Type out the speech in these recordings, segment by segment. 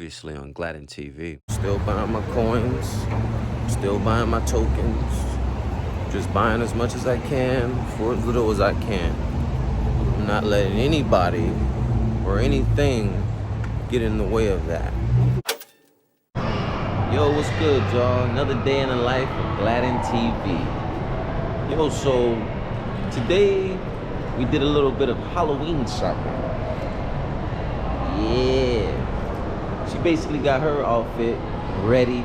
previously on Gladden TV. Still buying my coins, still buying my tokens, just buying as much as I can for as little as I can. I'm not letting anybody or anything get in the way of that. Yo, what's good, y'all? Another day in the life of Gladden TV. Yo, so today we did a little bit of Halloween shopping. Yeah. She basically got her outfit ready.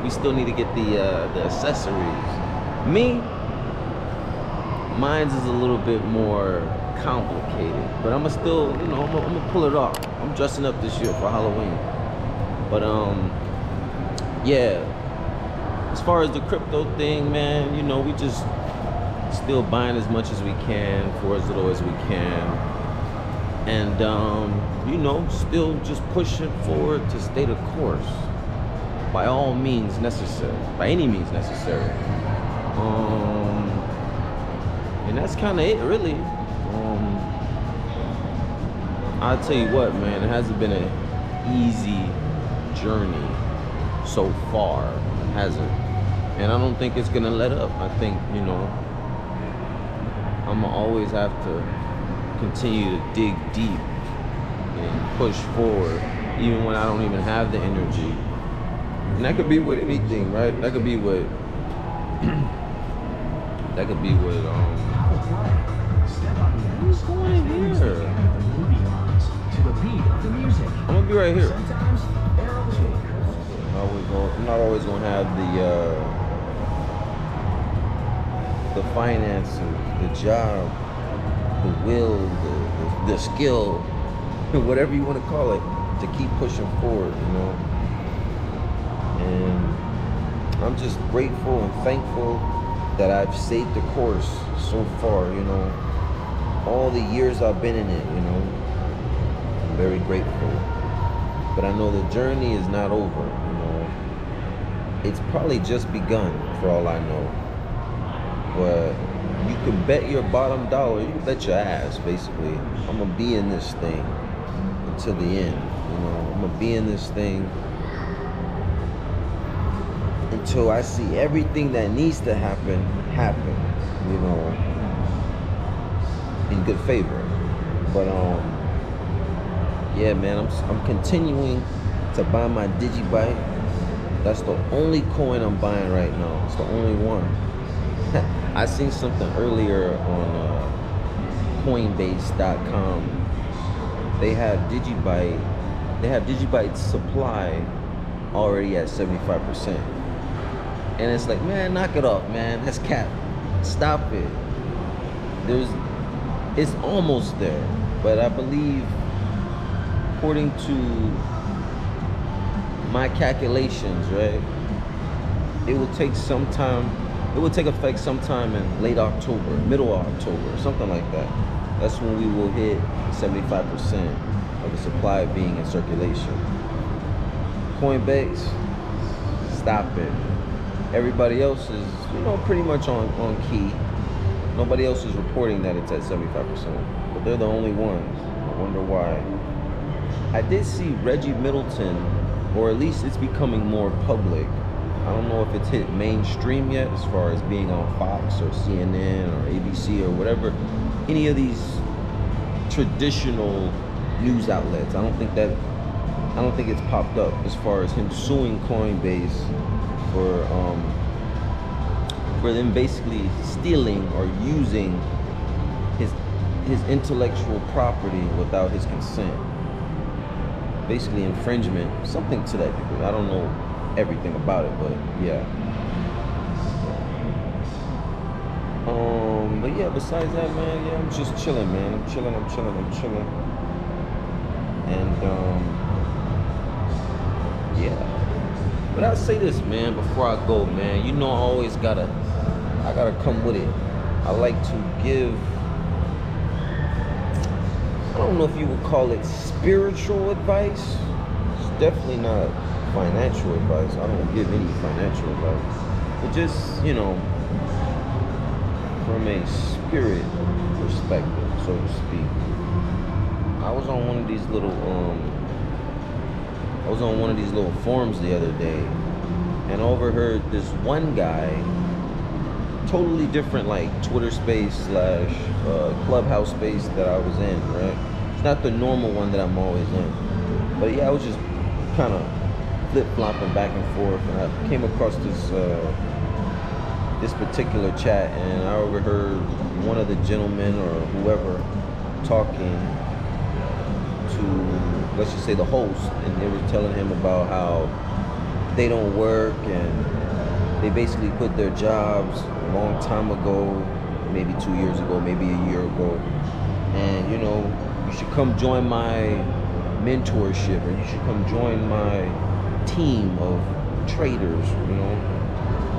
We still need to get the accessories. Me, mine's is a little bit more complicated, but I'ma still, I'm gonna pull it off. I'm dressing up this year for Halloween. But yeah. As far as the crypto thing, man, we just still buying as much as we can for as little as we can. And still just pushing forward to stay the course by all means necessary, by any means necessary. And that's kind of it, really. I'll tell you what, man, it hasn't been an easy journey so far, it hasn't. And I don't think it's gonna let up. I think, I'm gonna always have to continue to dig deep and push forward, even when I don't even have the energy. And that could be with anything, right? That could be with who's going in here? I'm gonna be right here. I'm not always gonna have the finances, the job, the will, the skill, whatever you want to call it, to keep pushing forward, And I'm just grateful and thankful that I've stayed the course so far, all the years I've been in it, I'm very grateful. But I know the journey is not over, It's probably just begun, for all I know. But you can bet your bottom dollar, you can bet your ass, basically, I'm gonna be in this thing until the end. I'm gonna be in this thing until I see everything that needs to happen, in good favor. But yeah, man, I'm continuing to buy my DigiByte. That's the only coin I'm buying right now. It's the only one. I seen something earlier on Coinbase.com. They have DigiByte supply already at 75%. And it's like, man, knock it off, man. That's cap. Stop it. It's almost there. But I believe, according to my calculations, right, it will take effect sometime in late October, middle of October, something like that. That's when we will hit 75% of the supply being in circulation. Coinbase, stop it. Everybody else is, pretty much on key. Nobody else is reporting that it's at 75%, but they're the only ones. I wonder why. I did see Reggie Middleton, or at least it's becoming more public. I don't know if it's hit mainstream yet as far as being on Fox or CNN or ABC or whatever, any of these traditional news outlets. I don't think it's popped up as far as him suing Coinbase for them basically stealing or using his intellectual property without his consent. Basically infringement, something to that degree. I don't know everything about it, but yeah. But yeah, besides that, man, yeah, I'm just chilling, man. I'm chilling. And yeah. But I'll say this, man, before I go, man, I always gotta come with it. I like to give, I don't know if you would call it spiritual advice. It's definitely not financial advice. I don't give any financial advice. But just, from a spirit perspective, so to speak. I was on one of these little I was on one of these little forums the other day, and I overheard this one guy, totally different, like Twitter space slash Clubhouse space that I was in, right? It's not the normal one that I'm always in. But yeah, I was just kind of flip-flopping back and forth, and I came across this particular chat, and I overheard one of the gentlemen or whoever talking to, let's just say, the host, and they were telling him about how they don't work, and they basically quit their jobs a long time ago, maybe 2 years ago, maybe a year ago, and you should come join my mentorship, or you should come join my team of traders.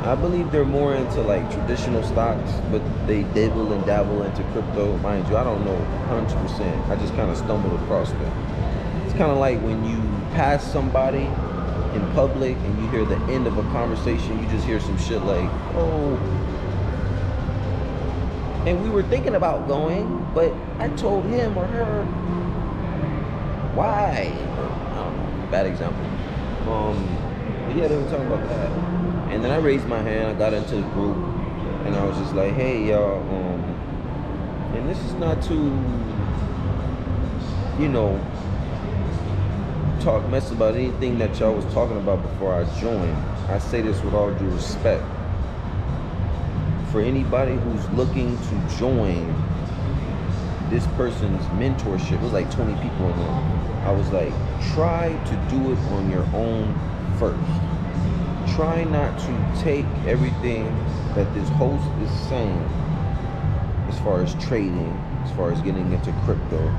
I believe they're more into like traditional stocks, but they dibble and dabble into crypto. Mind you, I don't know 100%. I just kind of stumbled across them. It's kind of like when you pass somebody in public and you hear the end of a conversation, you just hear some shit like, oh, and we were thinking about going, but I told him or her, why? I don't know, bad example. But yeah, they were talking about that. And then I raised my hand, I got into the group, and I was just like, hey, y'all, and this is not to, talk mess about anything that y'all was talking about before I joined. I say this with all due respect. For anybody who's looking to join this person's mentorship, it was like 20 people in there. I was like, try to do it on your own first. Try not to take everything that this host is saying as far as trading, as far as getting into crypto,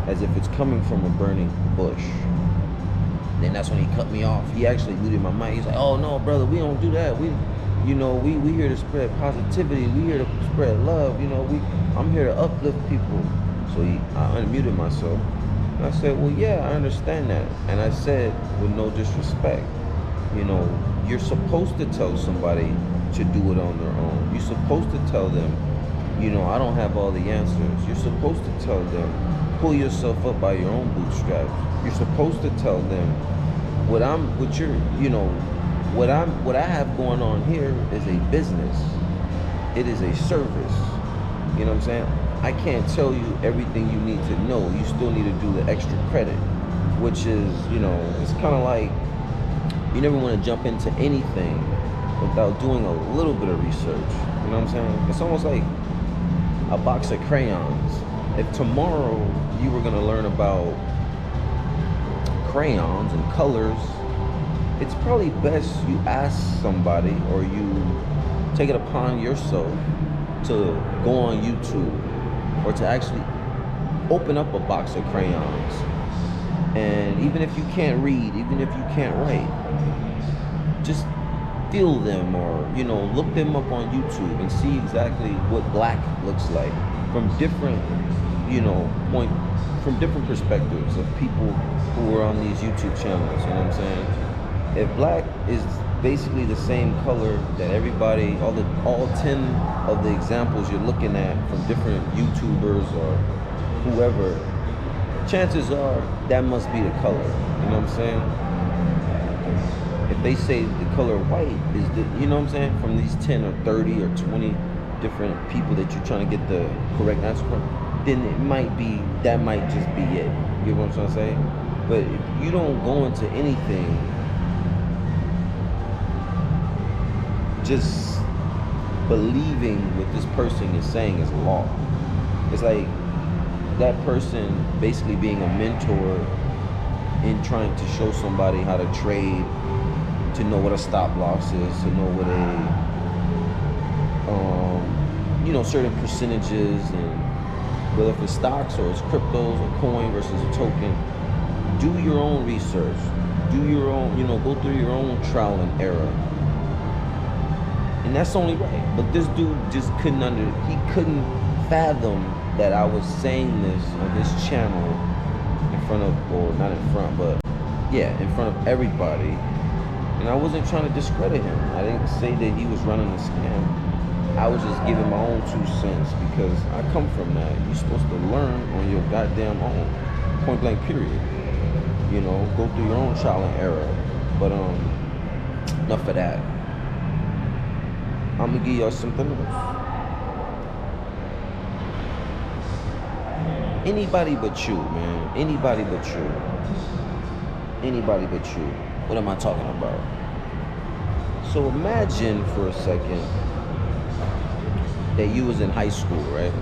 as if it's coming from a burning bush. Then that's when he cut me off. He actually muted my mic. He's like, oh no, brother, we don't do that. We here to spread positivity. We here to spread love. I'm here to uplift people. So I unmuted myself. And I said, well, yeah, I understand that. And I said, with no disrespect, you're supposed to tell somebody to do it on their own. You're supposed to tell them, I don't have all the answers. You're supposed to tell them, pull yourself up by your own bootstraps. You're supposed to tell them, what I have going on here is a business. It is a service. You know what I'm saying? I can't tell you everything you need to know. You still need to do the extra credit, which is, it's kind of like, you never want to jump into anything without doing a little bit of research. You know what I'm saying? It's almost like a box of crayons. If tomorrow you were going to learn about crayons and colors, it's probably best you ask somebody, or you take it upon yourself to go on YouTube, or to actually open up a box of crayons. And even if you can't read, even if you can't write, just feel them, or look them up on YouTube and see exactly what black looks like from different from different perspectives of people who are on these YouTube channels. You know what I'm saying? If black is basically the same color that everybody, all 10 of the examples you're looking at from different YouTubers or whoever, chances are that must be the color. You know what I'm saying? If they say the color white is you know what I'm saying, from these 10 or 30 or 20 different people that you're trying to get the correct answer from, then that might just be it. You know what I'm trying to say? But if you don't go into anything just believing what this person is saying is law, it's like that person basically being a mentor in trying to show somebody how to trade, to know what a stop loss is, to know what certain percentages, and whether if it's stocks or it's cryptos or coin versus a token. Do your own research. Do your own, go through your own trial and error. And that's only right. But this dude just he couldn't fathom that I was saying this on his channel in front of, or not in front, but yeah, in front of everybody. And I wasn't trying to discredit him. I didn't say that he was running a scam. I was just giving my own 2 cents because I come from that. You're supposed to learn on your goddamn own. Point blank period. You know, go through your own trial and error. But enough of that. I'm gonna give y'all something else. Anybody but you, man. Anybody but you. Anybody but you. What am I talking about? So imagine for a second that you was in high school, right?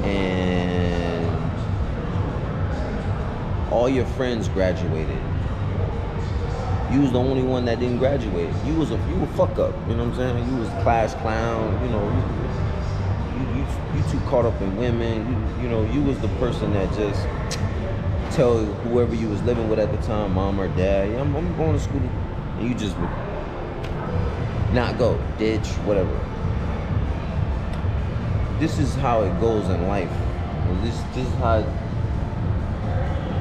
And all your friends graduated. You was the only one that didn't graduate. You a fuck up, you know what I'm saying? You was class clown, you know, you too caught up in women, you know, you was the person that just tell whoever you was living with at the time, mom or dad, yeah, I'm going to school, and you just would not go, ditch, whatever. This is how it goes in life. This is how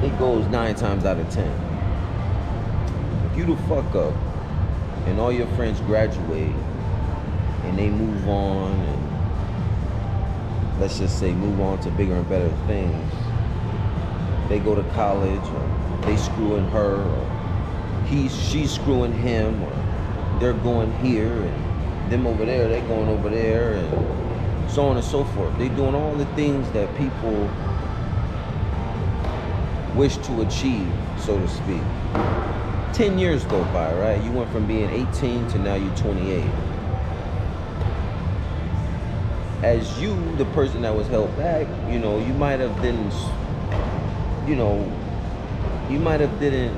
it goes 9 times out of 10. If you the fuck up and all your friends graduate and they move on and let's just say move on to bigger and better things, they go to college or they screwing her or she's screwing him, or they're going here and them over there, they're going over there, and so on and so forth. They doing all the things that people wish to achieve, so to speak. 10 years go by, right? You went from being 18 to now you're 28. As you, the person that was held back, you know, you might have didn't, you know, you might have didn't,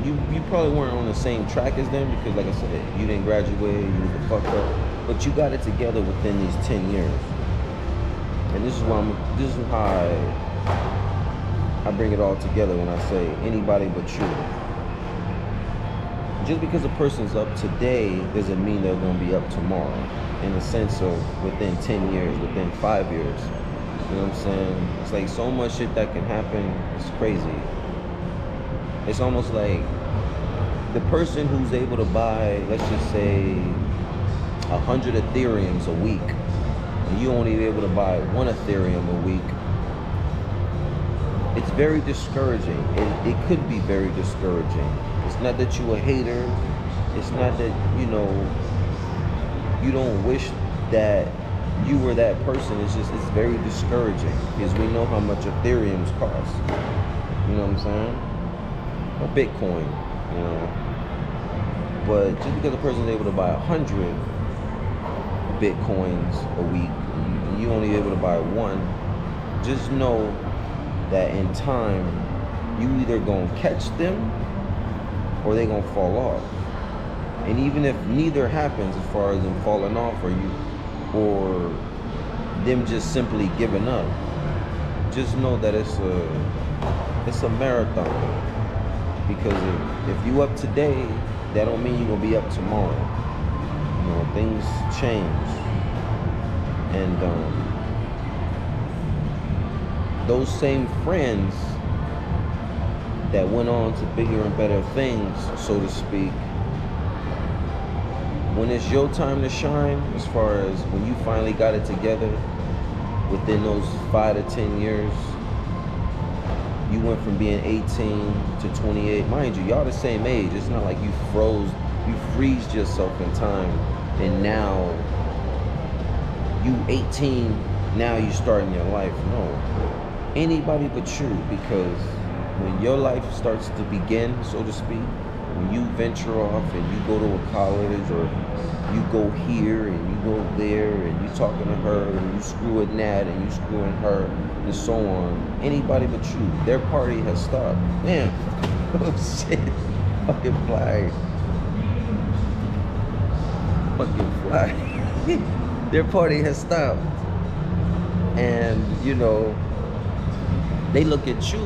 you probably weren't on the same track as them because, like I said, you didn't graduate, you was the fuck up, but you got it together within these 10 years. And this is how I bring it all together when I say anybody but you. Just because a person's up today doesn't mean they're going to be up tomorrow, in the sense of within 10 years, within 5 years. You know what I'm saying? It's like so much shit that can happen. It's crazy. It's almost like the person who's able to buy, let's just say, 100 Ethereums a week, and you only able to buy 1 Ethereum a week, it's very discouraging. It could be very discouraging. It's not that you a hater. It's not that, you know, you don't wish that you were that person. It's just, it's very discouraging because we know how much Ethereums cost. You know what I'm saying? Or Bitcoin, you know. But just because a person is able to buy 100 Bitcoins a week, and you only able to buy 1, just know that in time, you either gonna catch them or they gonna fall off. And even if neither happens, as far as them falling off or them just simply giving up, just know that it's a marathon. Because if you up today, that don't mean you're gonna be up tomorrow. You know, things change. And those same friends that went on to bigger and better things, so to speak, when it's your time to shine, as far as when you finally got it together within those 5 to 10 years, you went from being 18 to 28. Mind you, y'all the same age. It's not like you freezed yourself in time and now you 18, now you starting your life. No, anybody but you, because when your life starts to begin, so to speak, when you venture off and you go to a college, or you go here and you go there and you talking to her and you screwing that and you screwing her and so on, anybody but you, their party has stopped. Man, oh shit, fucking fly. Their party has stopped. And, you know, they look at you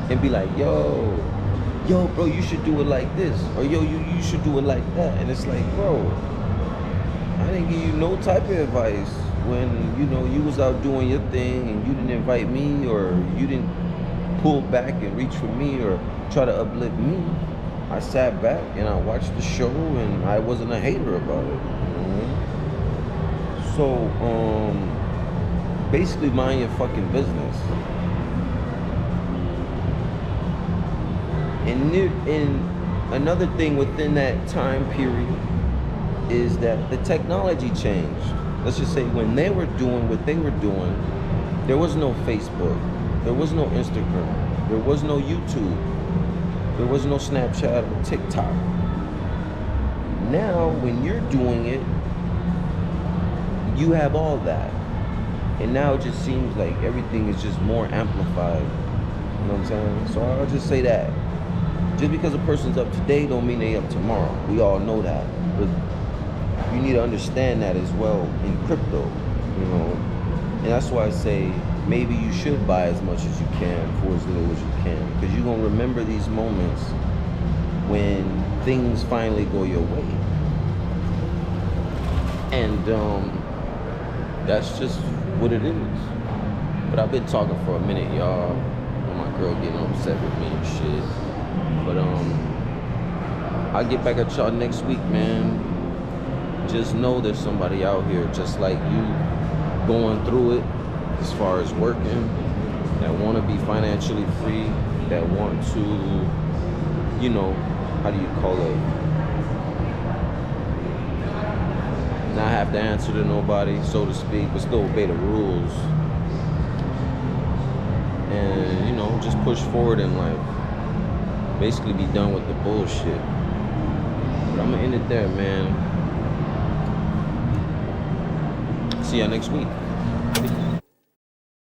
and be like, yo, bro, you should do it like this, or yo, you should do it like that. And it's like, bro, I didn't give you no type of advice when, you know, you was out doing your thing and you didn't invite me, or you didn't pull back and reach for me or try to uplift me. I sat back and I watched the show and I wasn't a hater about it. So, basically mind your fucking business. And another thing within that time period is that the technology changed. Let's just say when they were doing what they were doing, there was no Facebook, there was no Instagram, there was no YouTube, there was no Snapchat or TikTok. Now, when you're doing it, you have all that. And now it just seems like everything is just more amplified. You know what I'm saying? So I'll just say that. Just because a person's up today don't mean they up tomorrow. We all know that. But you need to understand that as well in crypto, you know. And that's why I say maybe you should buy as much as you can for as little as you can. Because you're going to remember these moments when things finally go your way. And that's just what it is. But I've been talking for a minute, y'all. My girl getting upset with me and shit. But I'll get back at y'all next week, man. Just know there's somebody out here just like you going through it as far as working, that want to be financially free, that want to, you know, how do you call it, not have to answer to nobody, so to speak, but still obey the rules. And, you know, just push forward in life. Basically be done with the bullshit. But I'm gonna end it there, man. See y'all next week.